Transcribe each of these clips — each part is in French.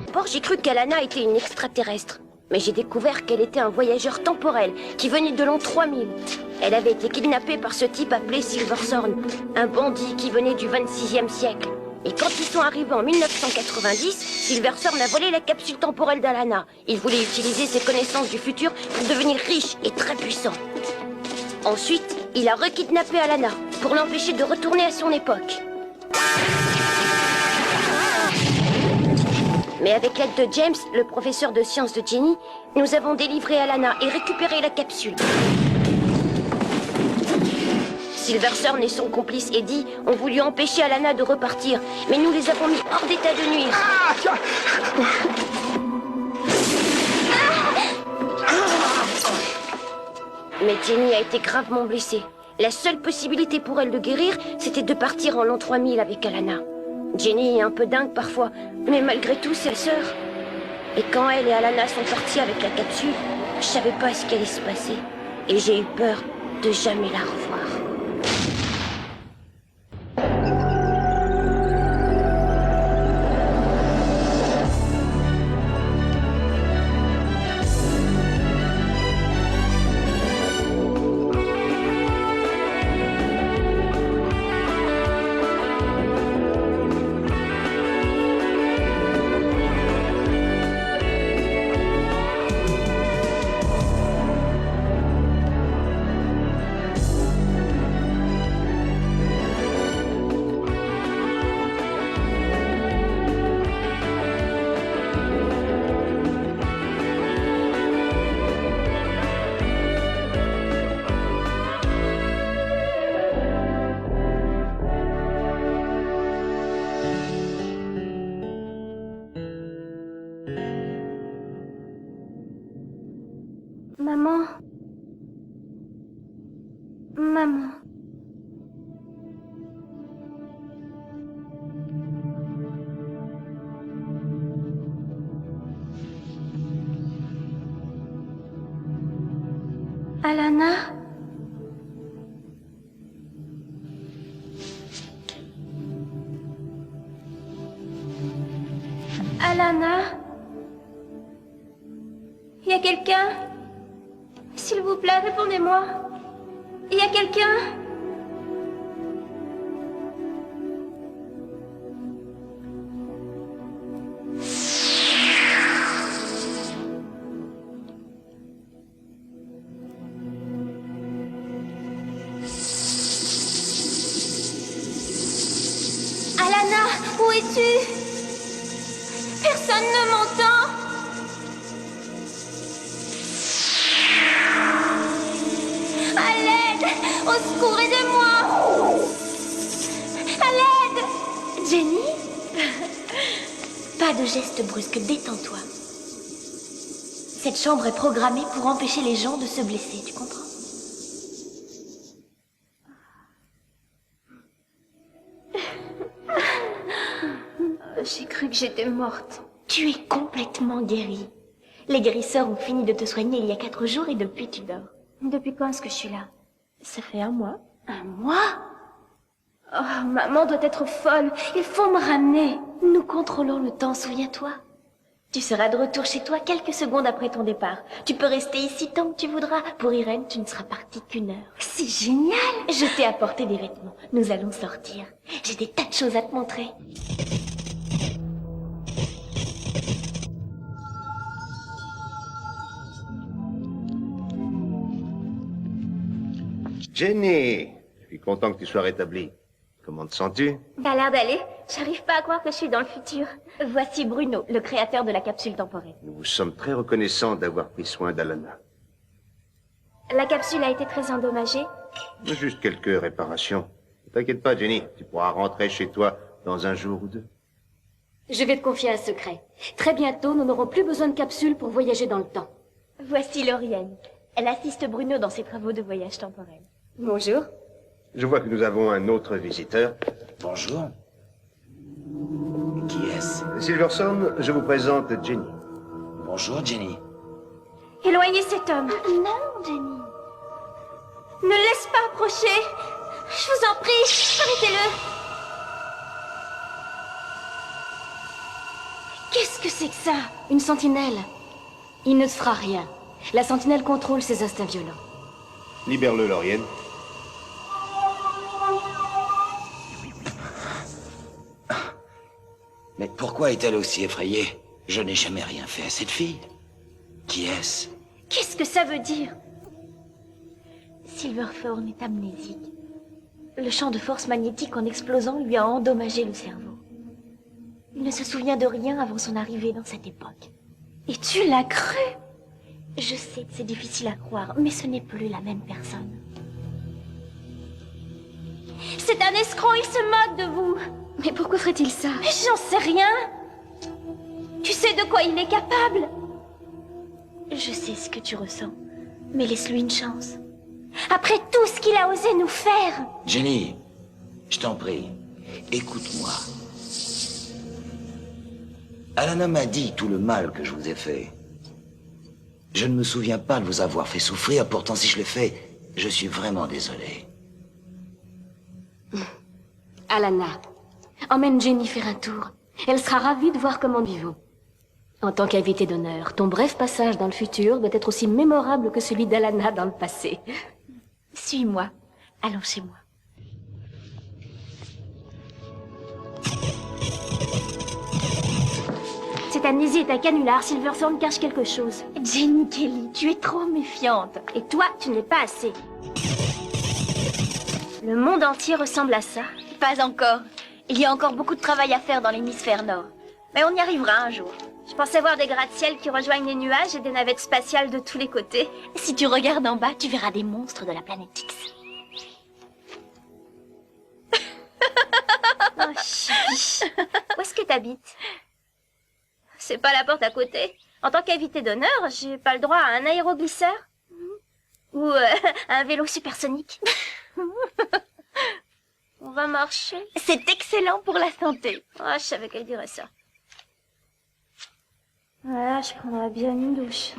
D'abord, j'ai cru qu'Alana était une extraterrestre. Mais j'ai découvert qu'elle était un voyageur temporel qui venait de l'an 3000. Elle avait été kidnappée par ce type appelé Silverthorn, un bandit qui venait du 26e siècle. Et quand ils sont arrivés en 1990, Silverthorn a volé la capsule temporelle d'Alana. Il voulait utiliser ses connaissances du futur pour devenir riche et très puissant. Ensuite, il a rekidnappé Alana pour l'empêcher de retourner à son époque. Mais avec l'aide de James, le professeur de sciences de Jenny, nous avons délivré Alana et récupéré la capsule. Silverthorn et son complice Eddie ont voulu empêcher Alana de repartir, mais nous les avons mis hors d'état de nuire. Mais Jenny a été gravement blessée. La seule possibilité pour elle de guérir, c'était de partir en l'an 3000 avec Alana. Jenny est un peu dingue parfois, mais malgré tout, c'est la sœur. Et quand elle et Alana sont partis avec la capsule, je savais pas ce qui allait se passer. Et j'ai eu peur de jamais la revoir. Maman. Maman. Alana? Alana? Y a quelqu'un? S'il vous plaît, répondez-moi. Il y a quelqu'un? Alana, où es-tu? Personne ne m'entend. Au secours, aidez-moi! À l'aide! Jenny? Pas de geste brusque, détends-toi. Cette chambre est programmée pour empêcher les gens de se blesser, tu comprends? J'ai cru que j'étais morte. Tu es complètement guérie. Les guérisseurs ont fini de te soigner il y a 4 jours et depuis tu dors. Depuis quand est-ce que je suis là? Ça fait 1 mois. 1 mois? Oh, maman doit être folle. Il faut me ramener. Nous contrôlons le temps, souviens-toi. Tu seras de retour chez toi quelques secondes après ton départ. Tu peux rester ici tant que tu voudras. Pour Irène, tu ne seras partie qu'1 heure. C'est génial! Je t'ai apporté des vêtements. Nous allons sortir. J'ai des tas de choses à te montrer. Jenny, je suis content que tu sois rétablie. Comment te sens-tu? Ça a l'air d'aller. J'arrive pas à croire que je suis dans le futur. Voici Bruno, le créateur de la capsule temporelle. Nous vous sommes très reconnaissants d'avoir pris soin d'Alana. La capsule a été très endommagée. Juste quelques réparations. Ne t'inquiète pas, Jenny. Tu pourras rentrer chez toi dans 1 jour ou 2. Je vais te confier un secret. Très bientôt, nous n'aurons plus besoin de capsules pour voyager dans le temps. Voici Lauriane. Elle assiste Bruno dans ses travaux de voyage temporel. Bonjour. Je vois que nous avons un autre visiteur. Bonjour. Qui est-ce? Silverthorn, je vous présente Jenny. Bonjour, Jenny. Éloignez cet homme. Non, Jenny. Ne le laisse pas approcher. Je vous en prie, arrêtez-le. Qu'est-ce que c'est que ça? Une sentinelle. Il ne te fera rien. La sentinelle contrôle ses instincts violents. Libère-le, Laurienne. Mais pourquoi est-elle aussi effrayée? Je n'ai jamais rien fait à cette fille. Qui est-ce? Qu'est-ce que ça veut dire? Silverthorn est amnésique. Le champ de force magnétique en explosant lui a endommagé le cerveau. Il ne se souvient de rien avant son arrivée dans cette époque. Et tu l'as cru? Je sais que c'est difficile à croire, mais ce n'est plus la même personne. C'est un escroc, il se moque de vous. Mais pourquoi ferait-il ça? Mais j'en sais rien. Tu sais de quoi il est capable? Je sais ce que tu ressens, mais laisse-lui une chance. Après tout ce qu'il a osé nous faire. Jenny, je t'en prie, écoute-moi. Alana m'a dit tout le mal que je vous ai fait. Je ne me souviens pas de vous avoir fait souffrir, pourtant si je le fais, je suis vraiment désolé. Alana, emmène Jenny faire un tour. Elle sera ravie de voir comment nous vivons. En tant qu'invité d'honneur, ton bref passage dans le futur doit être aussi mémorable que celui d'Alana dans le passé. Suis-moi. Allons chez moi. Cette amnésie est un canular. Silverthorn cache quelque chose. Jenny Kelly, tu es trop méfiante. Et toi, tu n'es pas assez. Le monde entier ressemble à ça. Pas encore. Il y a encore beaucoup de travail à faire dans l'hémisphère nord. Mais on y arrivera un jour. Je pensais voir des gratte-ciel qui rejoignent les nuages et des navettes spatiales de tous les côtés. Si tu regardes en bas, tu verras des monstres de la planète X. Oh, chibi. Où est-ce que t'habites? C'est pas la porte à côté. En tant qu'invité d'honneur, j'ai pas le droit à un aéroglisseur? Ou à un vélo supersonique? On va marcher. C'est excellent pour la santé. Oh, je savais qu'elle dirait ça. Voilà, je prendrais bien une douche.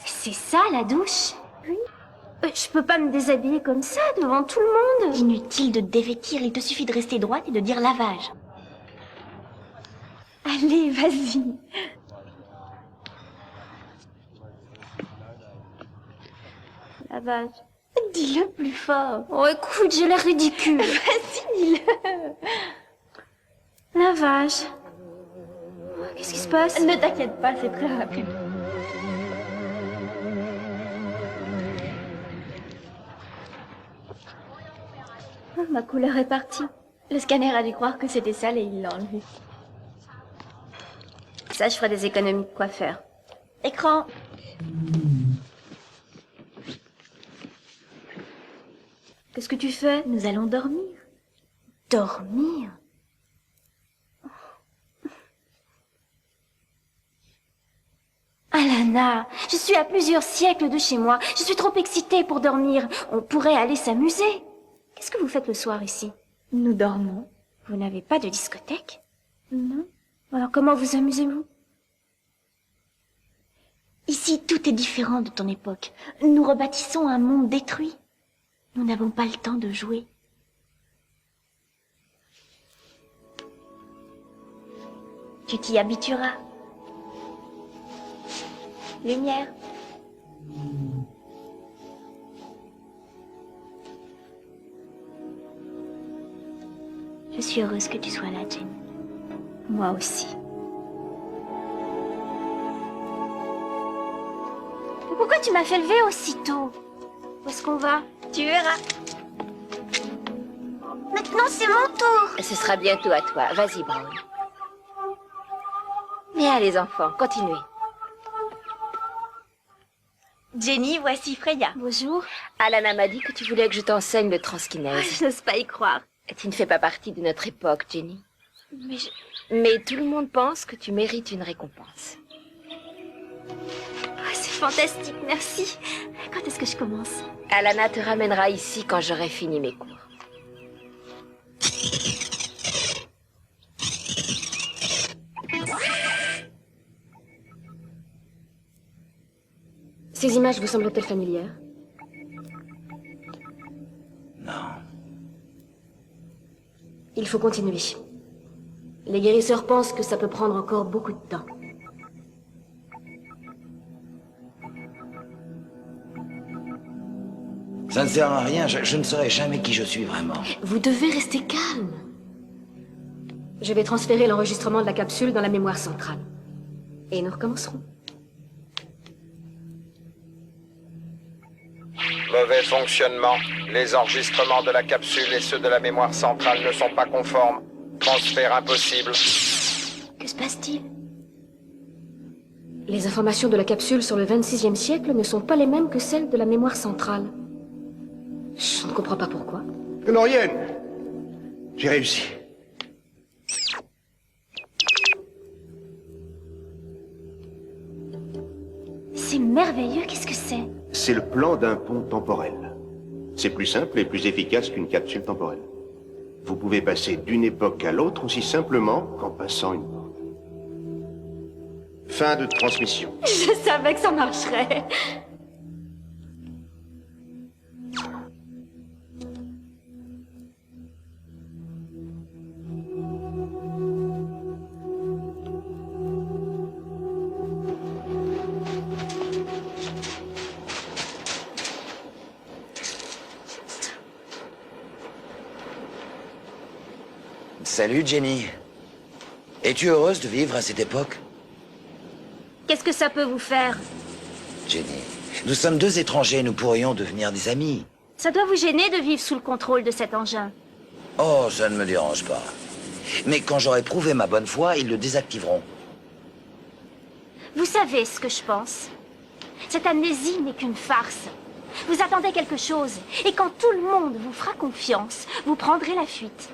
C'est ça, la douche? Oui. Je peux pas me déshabiller comme ça, devant tout le monde. Inutile de te dévêtir, il te suffit de rester droite et de dire lavage. Allez, vas-y. Lavage. Dis-le plus fort. Oh, écoute, j'ai l'air ridicule. Vas-y, dis-le. Lavage. Qu'est-ce qui se passe? Ne t'inquiète pas, c'est très rapide. Oh, ma couleur est partie. Le scanner a dû croire que c'était sale et il l'a enlevé. Ça, je ferai des économies de coiffeur. Écran. Qu'est-ce que tu fais? Nous allons dormir. Dormir? Alana, je suis à plusieurs siècles de chez moi. Je suis trop excitée pour dormir. On pourrait aller s'amuser. Qu'est-ce que vous faites le soir ici? Nous dormons. Vous n'avez pas de discothèque? Non. Alors comment vous amusez-vous? Ici, tout est différent de ton époque. Nous rebâtissons un monde détruit. Nous n'avons pas le temps de jouer. Tu t'y habitueras. Lumière. Je suis heureuse que tu sois là, Jenny. Moi aussi. Pourquoi tu m'as fait lever aussitôt? Où est-ce qu'on va? Tu verras. Maintenant, c'est mon tour. Ce sera bientôt à toi. Vas-y, Brown. Bien, les enfants, continuez. Jenny, voici Freya. Bonjour. Alana m'a dit que tu voulais que je t'enseigne le transkinèse. Je n'ose pas y croire. Tu ne fais pas partie de notre époque, Jenny. Mais je... Mais tout le monde pense que tu mérites une récompense. Oh, c'est fantastique, merci. Quand est-ce que je commence? Alana te ramènera ici quand j'aurai fini mes cours. Ces images vous semblent-elles familières? Il faut continuer. Les guérisseurs pensent que ça peut prendre encore beaucoup de temps. Ça ne sert à rien, je ne saurai jamais qui je suis vraiment. Vous devez rester calme. Je vais transférer l'enregistrement de la capsule dans la mémoire centrale. Et nous recommencerons. Mauvais fonctionnement. Les enregistrements de la capsule et ceux de la mémoire centrale ne sont pas conformes. Transfert impossible. Que se passe-t-il? Les informations de la capsule sur le 26e siècle ne sont pas les mêmes que celles de la mémoire centrale. Je ne comprends pas pourquoi. Glorienne, j'ai réussi. C'est merveilleux, qu'est-ce que c'est? C'est le plan d'un pont temporel. C'est plus simple et plus efficace qu'une capsule temporelle. Vous pouvez passer d'une époque à l'autre aussi simplement qu'en passant une porte. Fin de transmission. Je savais que ça marcherait. Salut, Jenny. Es-tu heureuse de vivre à cette époque? Qu'est-ce que ça peut vous faire? Jenny, nous sommes deux étrangers, nous pourrions devenir des amis. Ça doit vous gêner de vivre sous le contrôle de cet engin. Oh, ça ne me dérange pas. Mais quand j'aurai prouvé ma bonne foi, ils le désactiveront. Vous savez ce que je pense. Cette amnésie n'est qu'une farce. Vous attendez quelque chose, et quand tout le monde vous fera confiance, vous prendrez la fuite.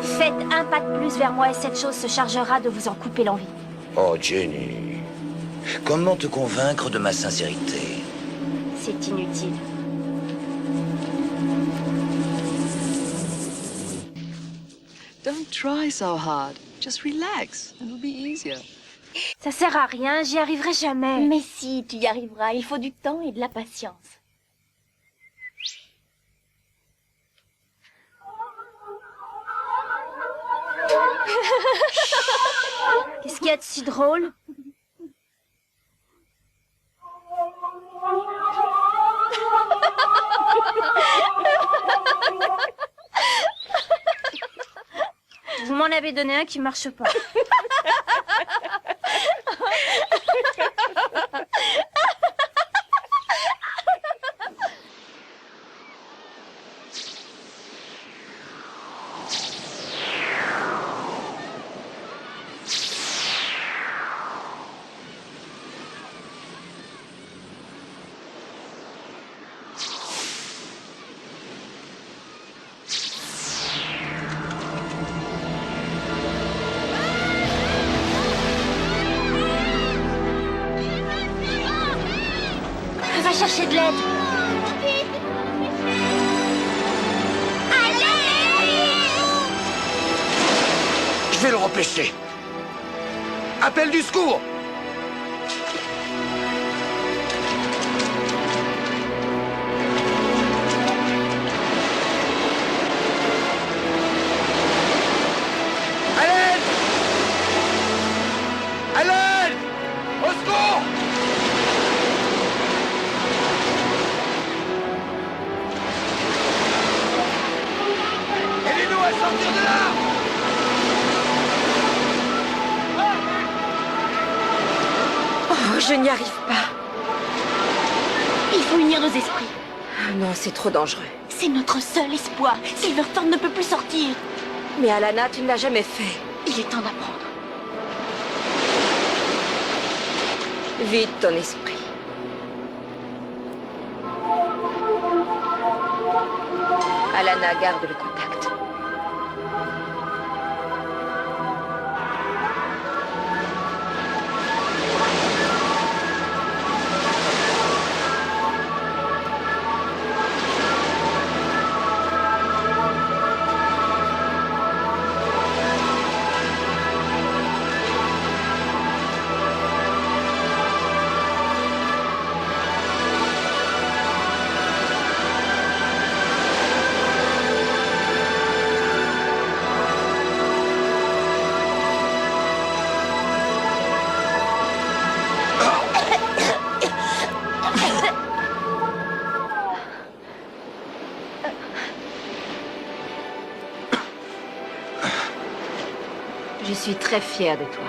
Faites un pas de plus vers moi et cette chose se chargera de vous en couper l'envie. Oh, Jenny. Comment te convaincre de ma sincérité? C'est inutile. Don't try so hard. Just relax. It'll be easier. Ça sert à rien, j'y arriverai jamais. Mais si, tu y arriveras. Il faut du temps et de la patience. Qu'est-ce qu'il y a de si drôle? Vous m'en avez donné un qui marche pas. Va chercher de l'aide. Je vais le repêcher. Appel du secours! À l'aide! À l'aide! Au secours! Aidez-nous à sortir de là! Oh, je n'y arrive pas. Il faut unir nos esprits. Ah non, c'est trop dangereux. C'est notre seul espoir. Silverthorne ne peut plus sortir. Mais Alana, tu ne l'as jamais fait. Il est temps d'apprendre. Vide ton esprit. Alana, garde le contact. Je suis très fière de toi.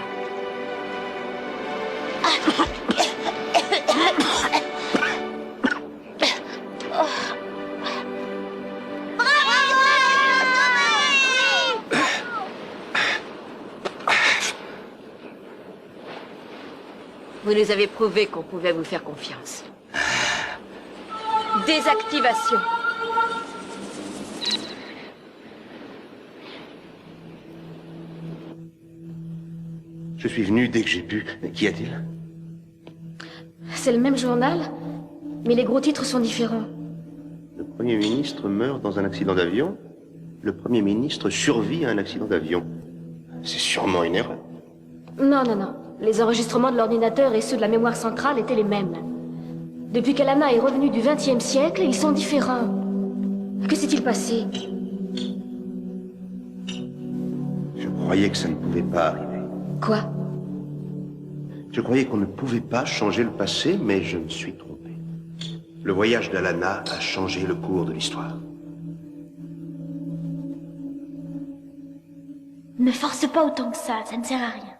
Vous nous avez prouvé qu'on pouvait vous faire confiance. Désactivation. Je suis venu dès que j'ai pu. Qu'y a-t-il? C'est le même journal, mais les gros titres sont différents. Le Premier ministre meurt dans un accident d'avion. Le Premier ministre survit à un accident d'avion. C'est sûrement une erreur. Non, non, non. Les enregistrements de l'ordinateur et ceux de la mémoire centrale étaient les mêmes. Depuis qu'Alana est revenue du XXe siècle, ils sont différents. Que s'est-il passé? Je croyais que ça ne pouvait pas arriver. Quoi? Je croyais qu'on ne pouvait pas changer le passé, mais je me suis trompé. Le voyage d'Alana a changé le cours de l'histoire. Ne force pas autant que ça ne sert à rien.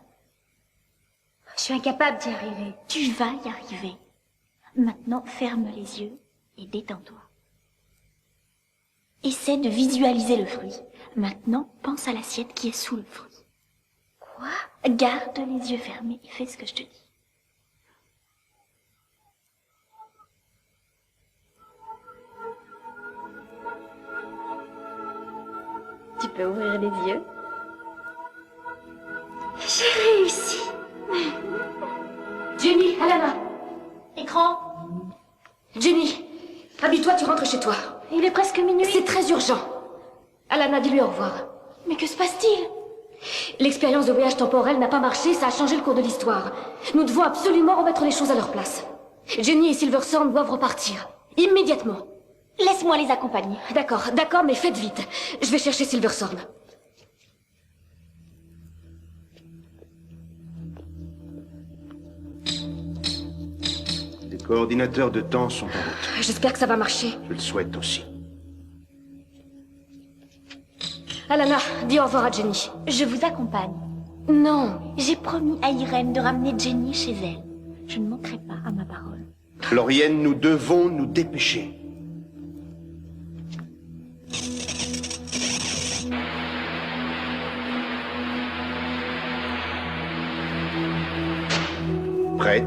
Je suis incapable d'y arriver. Tu vas y arriver. Maintenant, ferme les yeux et détends-toi. Essaie de visualiser le fruit. Maintenant, pense à l'assiette qui est sous le fruit. Quoi? Garde les yeux fermés et fais ce que je te dis. Tu peux ouvrir les yeux? J'ai réussi. Jenny, Alana! Écran? Jenny, habille-toi, tu rentres chez toi. Il est presque minuit. C'est très urgent. Alana, dis-lui au revoir. Mais que se passe-t-il? L'expérience de voyage temporel n'a pas marché, ça a changé le cours de l'histoire. Nous devons absolument remettre les choses à leur place. Jenny et Silverthorn doivent repartir. Immédiatement. Laisse-moi les accompagner. D'accord, d'accord, mais faites vite. Je vais chercher Silverthorn. Les coordinateurs de temps sont en route. J'espère que ça va marcher. Je le souhaite aussi. Alana, dis au revoir à Jenny. Je vous accompagne. Non. J'ai promis à Irène de ramener Jenny chez elle. Je ne manquerai pas à ma parole. Laurienne, nous devons nous dépêcher. Prête?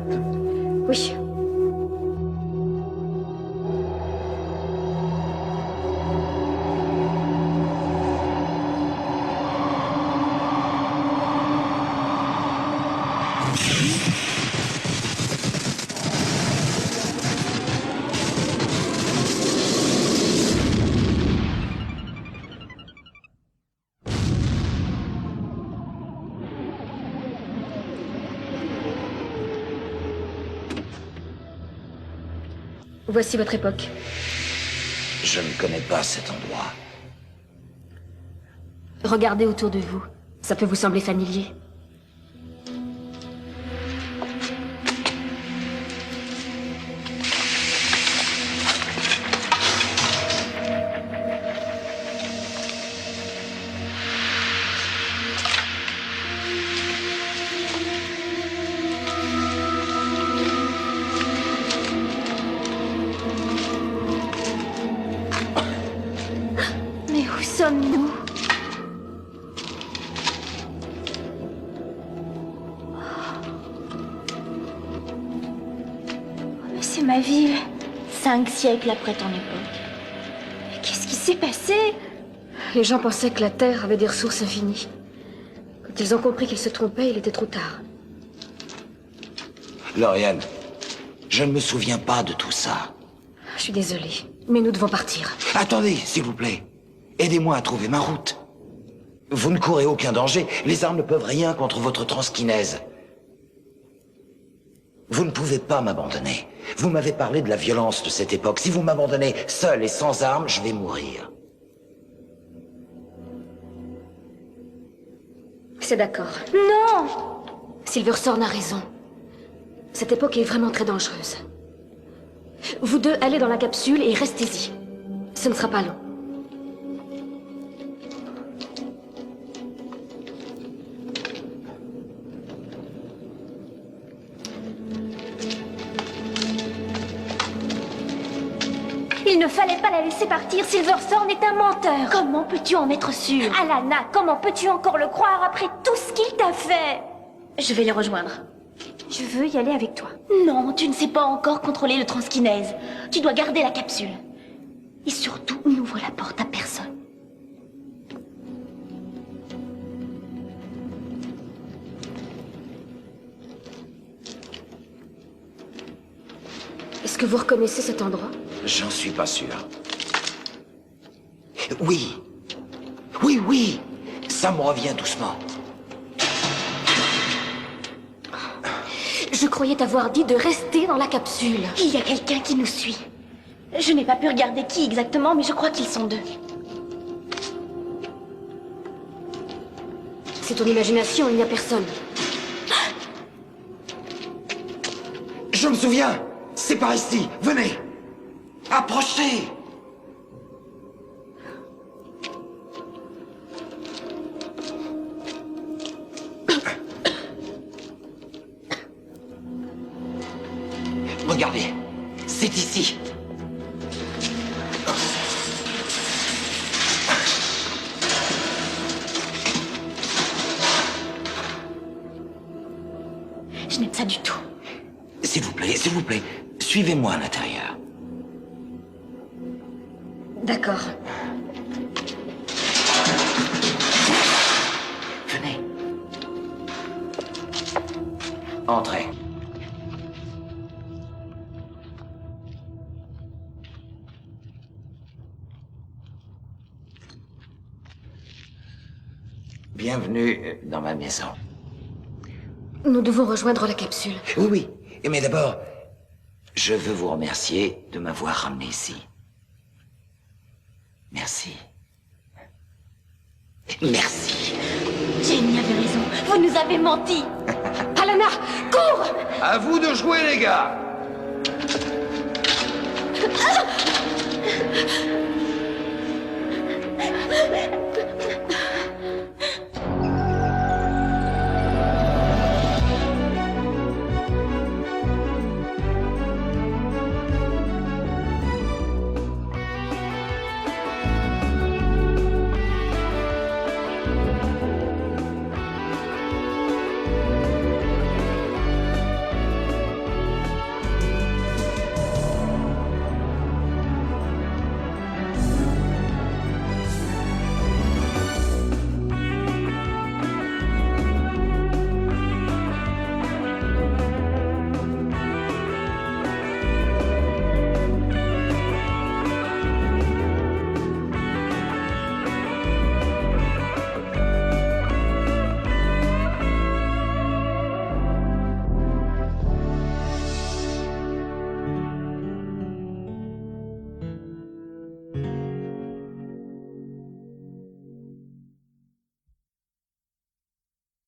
Oui. Voici votre époque. Je ne connais pas cet endroit. Regardez autour de vous. Ça peut vous sembler familier. Mais où sommes-nous? Mais c'est ma ville. 5 siècles après ton époque. Mais qu'est-ce qui s'est passé? Les gens pensaient que la Terre avait des ressources infinies. Quand ils ont compris qu'ils se trompaient, il était trop tard. Lauriane, je ne me souviens pas de tout ça. Je suis désolée, mais nous devons partir. Attendez, s'il vous plaît. Aidez-moi à trouver ma route. Vous ne courez aucun danger. Les armes ne peuvent rien contre votre transkinèse. Vous ne pouvez pas m'abandonner. Vous m'avez parlé de la violence de cette époque. Si vous m'abandonnez seul et sans armes, je vais mourir. C'est d'accord. Non! Silverthorn a raison. Cette époque est vraiment très dangereuse. Vous deux, allez dans la capsule et restez-y. Ce ne sera pas long. ne fallait pas la laisser partir. Silverthorn est un menteur. Comment peux-tu en être sûre? Alana, comment peux-tu encore le croire après tout ce qu'il t'a fait? Je vais les rejoindre. Je veux y aller avec toi. Non, tu ne sais pas encore contrôler le transkinèse. Tu dois garder la capsule. Et surtout, n'ouvre la porte à personne. Est-ce que vous reconnaissez cet endroit? J'en suis pas sûr. Oui. Oui. Ça me revient doucement. Je croyais t'avoir dit de rester dans la capsule. Il y a quelqu'un qui nous suit. Je n'ai pas pu regarder qui exactement, mais je crois qu'ils sont deux. C'est ton imagination, il n'y a personne. Je me souviens. C'est par ici. Venez. Approchez. Regardez. C'est ici. Je n'aime ça du tout. S'il vous plaît, suivez-moi à l'intérieur. D'accord. Venez. Entrez. Bienvenue dans ma maison. Nous devons rejoindre la capsule. Oui. Mais d'abord, je veux vous remercier de m'avoir ramené ici. Merci. Merci. Jenny avait raison. Vous nous avez menti. Alana, cours! À vous de jouer, les gars.